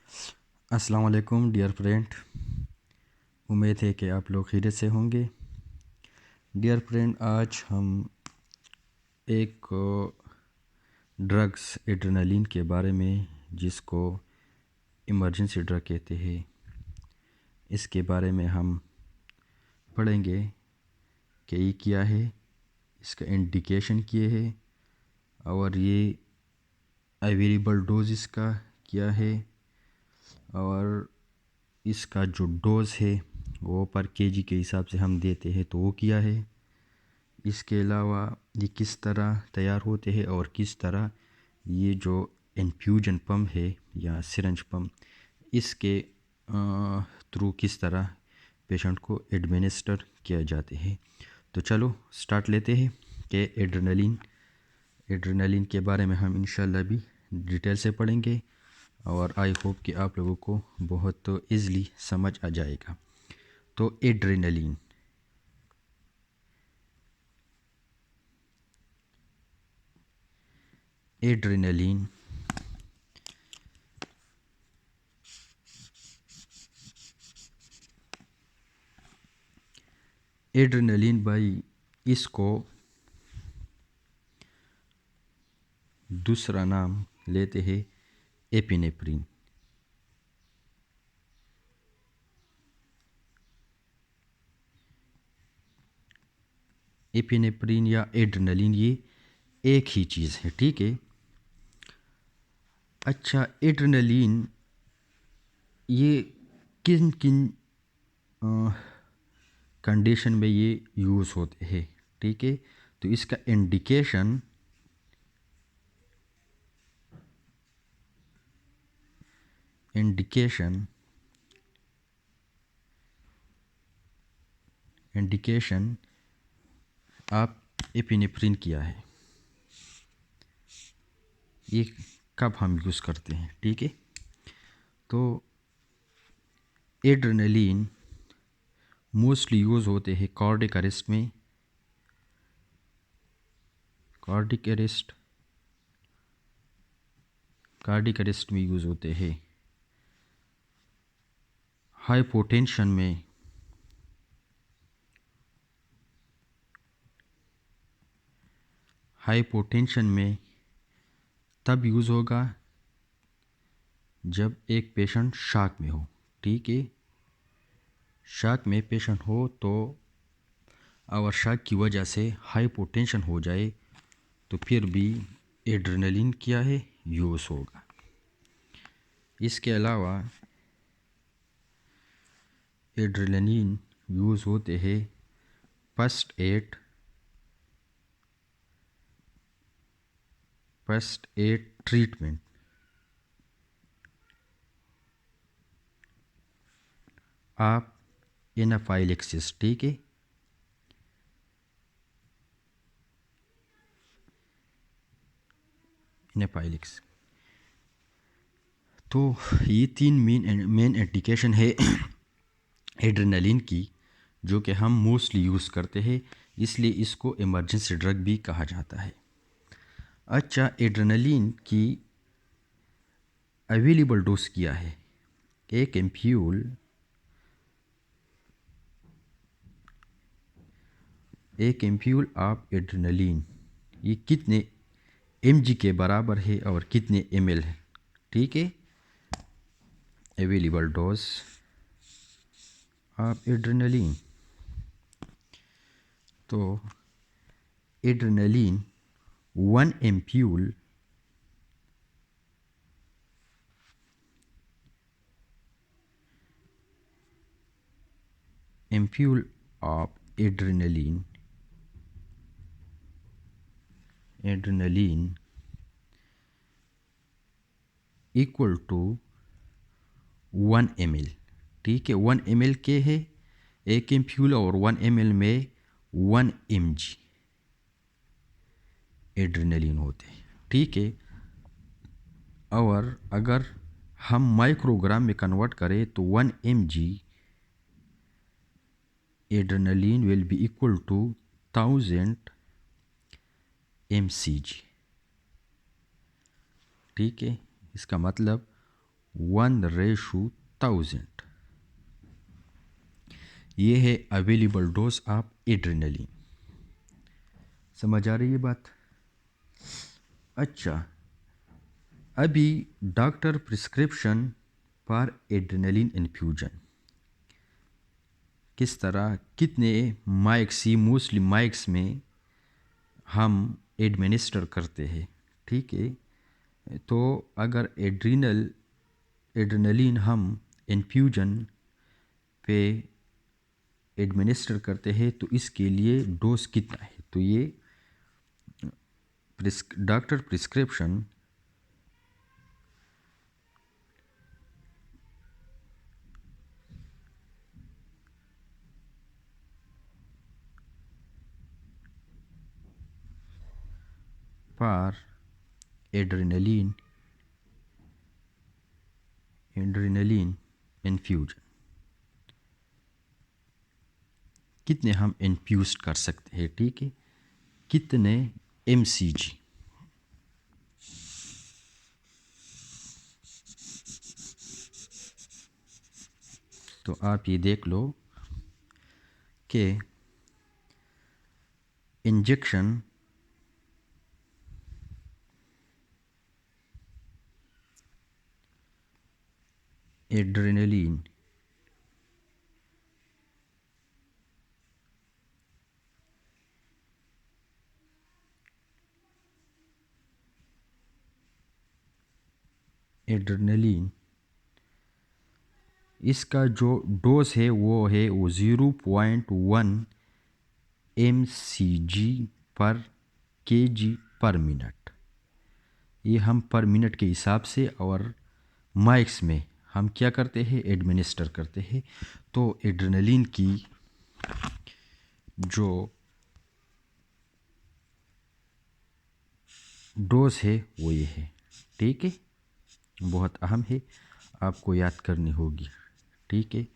अस्सलाम वालेकुम dear friend. उम्मीद है कि आप लोग खैरियत से होंगे। डियर फ्रेंड, आज हम एक ड्रग्स एड्रेनलिन के बारे में, जिसको इमरजेंसी ड्रग कहते हैं, इसके बारे में हम पढ़ेंगे कि ये क्या है, इसका इंडिकेशन क्या है और ये अवेलेबल डोज इसका क्या है और इसका जो डोज़ है वो पर केजी के हिसाब से हम देते हैं तो वो क्या है। इसके अलावा ये किस तरह तैयार होते हैं और किस तरह ये जो इन्फ्यूजन पम्प है या सिरंज पम्प, इसके थ्रू किस तरह पेशेंट को एडमिनिस्टर किया जाते हैं। तो चलो स्टार्ट लेते हैं कि एड्रेनलिन के बारे में हम इंशाल्लाह भी डिटेल से पढ़ेंगे और आई होप कि आप लोगों को बहुत ईज़िली समझ आ जाएगा। तो एड्रेनलिन एड्रेनलिन एड्रेनलिन भाई, इसको दूसरा नाम लेते हैं एपिनेफ्रिन। एपिनेफ्रिन या एड्रेनलिन ये एक ही चीज़ है, ठीक है। अच्छा, एड्रेनलिन ये किन किन कंडीशन में ये यूज़ होते हैं, ठीक है। तो इसका इंडिकेशन इंडिकेशन आप एपिनेफ्रिन किया है, ये कब हम यूज़ करते हैं, ठीक है। तो एड्रेनलिन मोस्टली यूज़ होते हैं कार्डिक अरेस्ट में, कार्डिक अरेस्ट में यूज़ होते हैं, हाइपोटेंशन में, तब यूज़ होगा जब एक पेशेंट शॉक में हो, ठीक है। शॉक में पेशेंट हो तो और शॉक की वजह से हाइपोटेंशन हो जाए तो फिर भी एड्रेनलिन क्या है यूज़ होगा। इसके अलावा एड्रेनलिन यूज़ होते हैं फर्स्ट एड ट्रीटमेंट, आप एनाफाइलेक्सिस, ठीक है। एनाफाइलेक्स, तो ये तीन मेन इंडिकेशन है एड्रेनलिन की, जो कि हम मोस्टली यूज़ करते हैं, इसलिए इसको इमरजेंसी ड्रग भी कहा जाता है। अच्छा, एड्रेनलिन की अवेलेबल डोज क्या है? एक एम्प्यूल ऑफ एड्रेनलिन ये कितने mg के बराबर है और कितने ml है, ठीक है। अवेलेबल डोज ऑफ एड्रेनलिन, तो adrenaline 1 ampoule of adrenaline equal to 1 ml, ठीक है। 1 ml के है एक एम्प्यूल और 1 ml में 1 mg एड्रेनलिन होते हैं, ठीक है। और अगर हम माइक्रोग्राम में कन्वर्ट करें तो 1 mg adrenaline will be equal to 1000 mcg, ठीक है। इसका मतलब 1/1000। ये है अवेलेबल डोज ऑफ एड्रेनलिन। समझ आ रही है बात? अच्छा, अभी doctor prescription for adrenaline infusion किस तरह, कितने माइक्स, मोस्टली माइक्स में हम एडमिनिस्टर करते हैं, ठीक है। तो अगर एड्रेनलिन हम इन्फ्यूजन पे एडमिनिस्टर करते हैं तो इसके लिए डोज कितना है, तो ये doctor prescription for adrenaline infusion कितने हम इन्फ्यूज कर सकते हैं, ठीक है, कितने mcg। तो आप ये देख लो कि इंजेक्शन एड्रेनलिन इसका जो डोज है वो 0.1 mcg पर kg पर मिनट। ये हम पर मिनट के हिसाब से और माइक्स में हम क्या करते हैं, एडमिनिस्टर करते हैं। तो एड्रेनलिन की जो डोज है वो ये है, ठीक है, बहुत अहम है, आपको याद करनी होगी, ठीक है।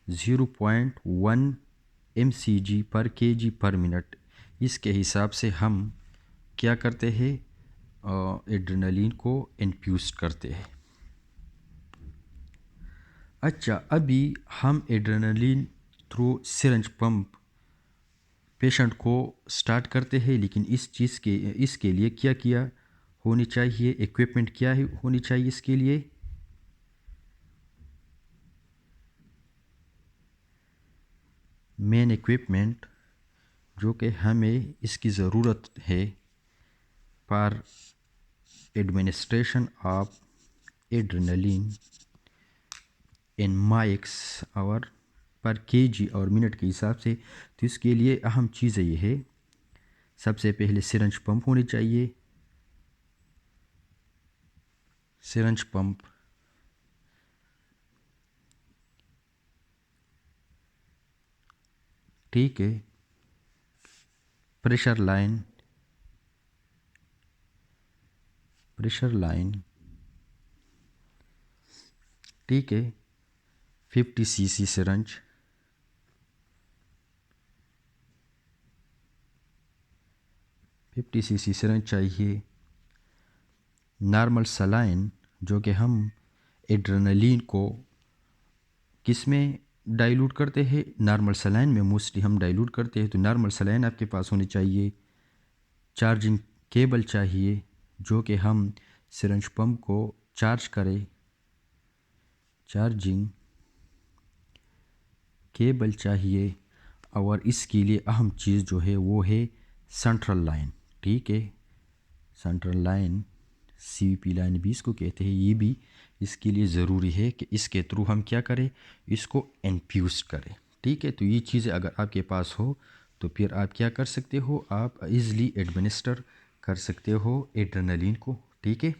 0.1 mcg पर kg पर मिनट, इसके हिसाब से हम क्या करते हैं, एड्रेनलिन को इन्फ्यूज करते हैं। अच्छा, अभी हम adrenaline through syringe pump patient को स्टार्ट करते हैं, लेकिन इसके लिए क्या किया होनी चाहिए, इक्विपमेंट क्या है होनी चाहिए इसके लिए। मेन इक्विपमेंट जो कि हमें इसकी ज़रूरत है for administration of adrenaline in mics और पर केजी और मिनट के हिसाब से, तो इसके लिए अहम चीज़ें ये है, सबसे पहले सिरिंज पंप होनी चाहिए। सिरिंज पंप ठीक है, प्रेशर लाइन ठीक है, 50 cc सिरिंज, 50 cc सिरिंज चाहिए। नॉर्मल सलाइन जो कि हम एड्रेनलिन को किस में डाइल्यूट करते हैं, नॉर्मल सलाइन में मोस्टली हम डाइल्यूट करते हैं, तो नॉर्मल सलाइन आपके पास होनी चाहिए। चार्जिंग केबल चाहिए जो कि हम सिरिंज पंप को चार्ज करें, चार्जिंग केबल चाहिए। और इसके लिए अहम चीज़ जो है वो है सेंट्रल लाइन, ठीक है, सेंट्रल लाइन CVP लाइन भी इसको कहते हैं, ये भी इसके लिए ज़रूरी है कि इसके थ्रू हम क्या करें, इसको इन्फ्यूज करें, ठीक है। तो ये चीज़ें अगर आपके पास हो तो फिर आप क्या कर सकते हो, आप इज़िली एडमिनिस्टर कर सकते हो एड्रेनलिन को, ठीक है।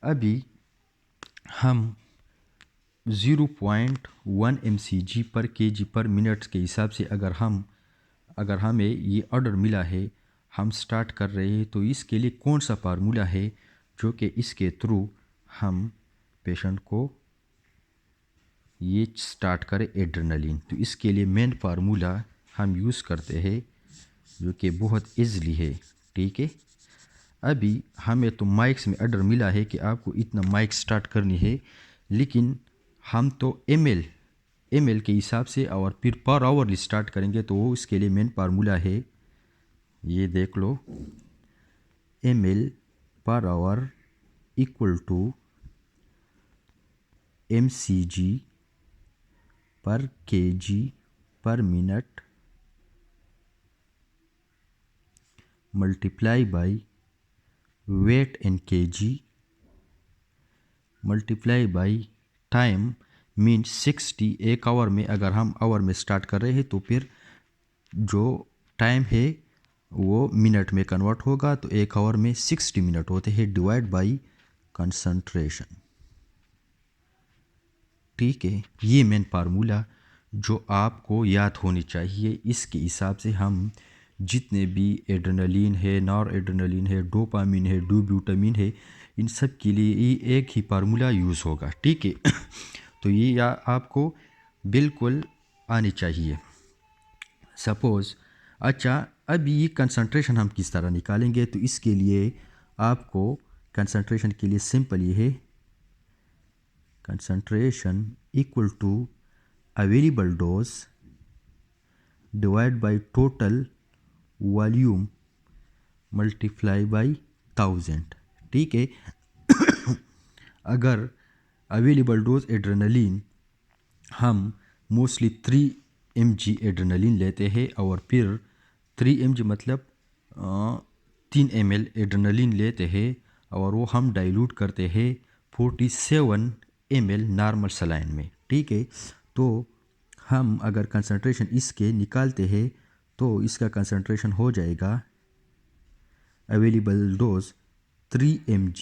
अभी हम 0.1 mcg पर kg पर मिनट के हिसाब से अगर हमें ये ऑर्डर मिला है, हम स्टार्ट कर रहे हैं, तो इसके लिए कौन सा फार्मूला है जो कि इसके थ्रू हम पेशेंट को ये स्टार्ट करें एड्रेनलिन। तो इसके लिए मेन फार्मूला हम यूज़ करते हैं जो कि बहुत ईज़िली है, ठीक है। अभी हमें तो माइक्स में ऑर्डर मिला है कि आपको इतना माइक स्टार्ट करनी है, लेकिन हम तो एम एल के हिसाब से और फिर पर आवर स्टार्ट करेंगे, तो वो इसके लिए मेन फार्मूला है, ये देख लो, ml/आवर इक्वल टू mcg/kg/मिनट multiply by weight in kg multiply by time, means 60। एक आवर में अगर हम आवर में स्टार्ट कर रहे हैं तो फिर जो टाइम है वो मिनट में कन्वर्ट होगा, तो एक आवर में 60 मिनट होते हैं, डिवाइड बाई कंसंट्रेशन। ठीक है, ये मेन फार्मूला जो आपको याद होनी चाहिए। इसके हिसाब से हम जितने भी एड्रेनलिन है, नॉर एड्रेनलिन है, डोपामिन है, डोब्यूटामिन है, इन सब के लिए ये एक ही फार्मूला यूज़ होगा। ठीक है तो ये आपको बिल्कुल आनी चाहिए। सपोज़ अच्छा, अभी ये कंसंट्रेशन हम किस तरह निकालेंगे, तो इसके लिए आपको कंसंट्रेशन के लिए सिंपल ये है, concentration equal to available dose divided by total volume multiply by 1000। ठीक है अगर अवेलेबल डोज एड्रेनलिन हम मोस्टली 3 mg एड्रेनलिन लेते हैं और फिर 3 mg मतलब 3 ml एड्रेनलिन लेते हैं और वो हम डाइल्यूट करते हैं 47 ml नॉर्मल सलाइन में। ठीक है, तो हम अगर कंसंट्रेशन इसके निकालते हैं तो इसका कंसंट्रेशन हो जाएगा अवेलेबल डोज 3 mg।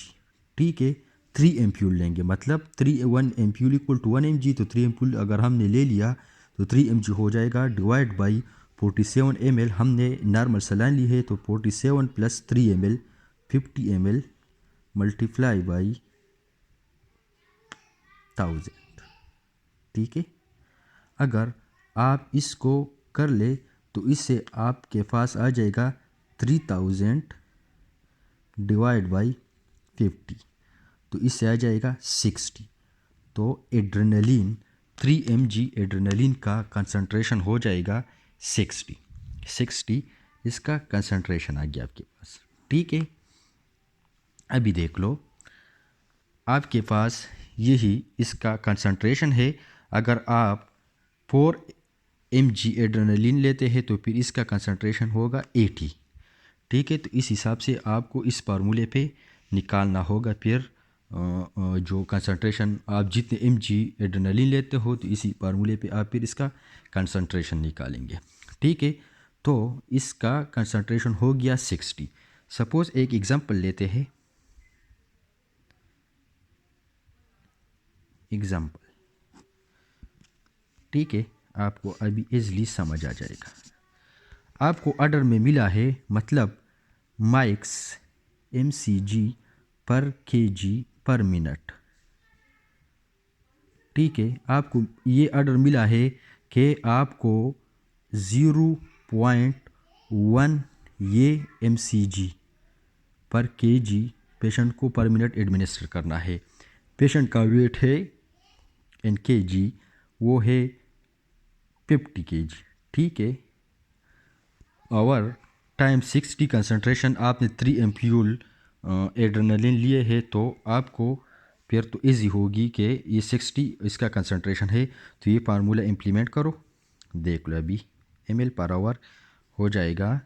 ठीक है, 3 एम्प्यूल लेंगे, मतलब 1 एम्प्यूल इक्वल टू 1 mg, तो 3 एम्प्यूल अगर हमने ले लिया तो 3 mg हो जाएगा, डिवाइड बाई 47 ml हमने नॉर्मल सलाइन ली है, तो 47 plus 3 ml 50 ml multiply by 1000। ठीक है, अगर आप इसको कर ले तो इससे आपके पास आ जाएगा 3000 डिवाइड बाई 50, तो इससे आ जाएगा 60। तो एड्रेनलिन 3 mg एड्रेनलिन का कंसंट्रेशन हो जाएगा 60 इसका कंसंट्रेशन आ गया आपके पास। ठीक है, अभी देख लो, आपके पास यही इसका कंसंट्रेशन है। अगर आप 4 mg एड्रेनलिन लेते हैं तो फिर इसका कंसंट्रेशन होगा 80। ठीक है, तो इस हिसाब से आपको इस फार्मूले पे निकालना होगा। फिर जो कंसंट्रेशन आप जितने mg एड्रेनलिन लेते हो तो इसी फार्मूले पे आप फिर इसका कंसंट्रेशन निकालेंगे। ठीक है, तो इसका कंसंट्रेशन हो गया 60। सपोज़ एक एग्जांपल लेते हैं, एग्जांपल। ठीक है, आपको अभी इजली समझ आ जाएगा। आपको ऑर्डर में मिला है, मतलब माइक्स mcg/kg/मिनट। ठीक है, आपको ये ऑर्डर मिला है कि आपको 0.1 ये mcg/kg पेशेंट को पर मिनट एडमिनिस्टर करना है। पेशेंट का वेट है इन kg, वो है 50 kg। ठीक है, और टाइम 60, कंसंट्रेशन आपने 3 एम्प्यूल एड्रेनलिन लिए है, तो आपको फिर तो इजी होगी कि ये 60 इसका कंसंट्रेशन है, तो ये फार्मूला इम्प्लीमेंट करो, देख लो अभी ml/आवर हो जाएगा।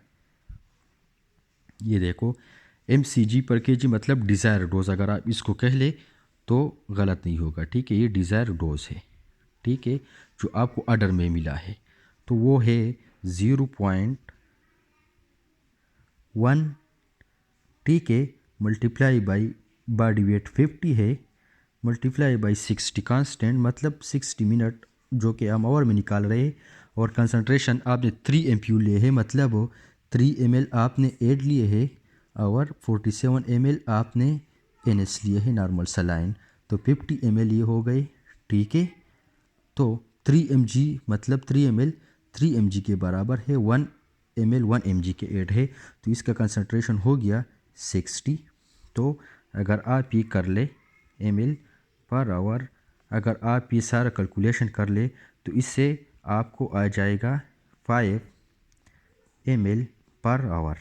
ये देखो mcg/kg मतलब डिज़ायर डोज, अगर आप इसको कह ले तो गलत नहीं होगा। ठीक है, ये डिज़ायर डोज है। ठीक है, जो आपको ऑर्डर में मिला है तो वो है 0.1। ठीक है, मल्टीप्लाई बाई बॉडी वेट 50 है, मल्टीप्लाई बाई 60 कांस्टेंट, मतलब 60 मिनट जो कि हम आवर में निकाल रहे हैं, और कंसंट्रेशन आपने 3 एम्प्यूल लिए है, मतलब 3 ml आपने एड लिए है और 47 ml आपने NS लिए है नॉर्मल सलाइन, तो 50 ml ये हो गए। ठीक है, तो 3 mg मतलब 3 ml 3 mg के बराबर है, 1 ml 1 mg के एड है, तो इसका कंसंट्रेशन हो गया 60। तो अगर आप ये कर ले ml/h, अगर आप ये सारा कैलकुलेशन कर ले तो इससे आपको आ जाएगा 5 ml/h।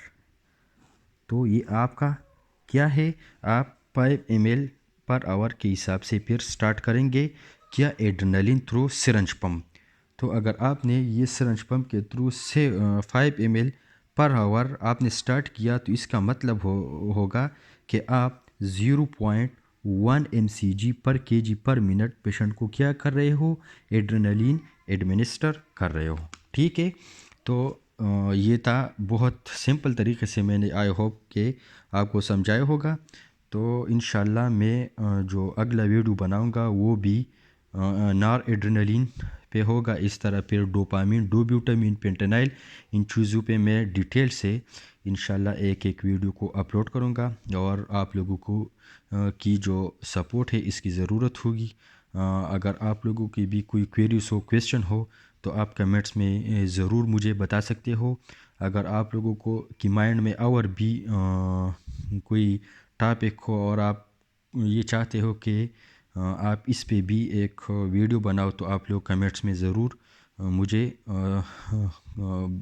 तो ये आपका क्या है, आप 5 ml/h के हिसाब से फिर स्टार्ट करेंगे क्या, एड्रेनलिन थ्रू सिरंज पम्प। तो अगर आपने ये सिरंज पम्प के थ्रू से 5 ml/h आपने स्टार्ट किया तो इसका मतलब होगा कि आप 0.1 mcg/kg/मिनट पेशेंट को क्या कर रहे हो, एड्रेनलिन एडमिनिस्टर कर रहे हो। ठीक है, तो ये था बहुत सिंपल तरीके से मैंने, आई होप कि आपको समझाया होगा। तो इंशाल्लाह मैं जो अगला वीडियो बनाऊंगा वो भी नॉर एड्रेनलिन पे होगा। इस तरह फिर डोपामिन, डोब्यूटामिन, पेंटेनाइल, इन चीज़ों पे मैं डिटेल से इंशाल्लाह एक एक वीडियो को अपलोड करूंगा। और आप लोगों को की जो सपोर्ट है इसकी ज़रूरत होगी। अगर आप लोगों की भी कोई क्वेरीज हो, क्वेश्चन हो, तो आप कमेंट्स में ज़रूर मुझे बता सकते हो। अगर आप लोगों को कि माइंड में और भी कोई टॉपिक हो और आप ये चाहते हो कि आप इस पे भी एक वीडियो बनाओ, तो आप लोग कमेंट्स में ज़रूर मुझे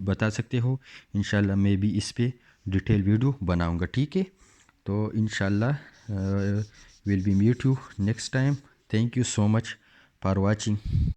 बता सकते हो। इंशाल्लाह मैं भी इस पे डिटेल वीडियो बनाऊंगा। ठीक है, तो इंशाल्लाह will be meet you next time. Thank you so much for watching.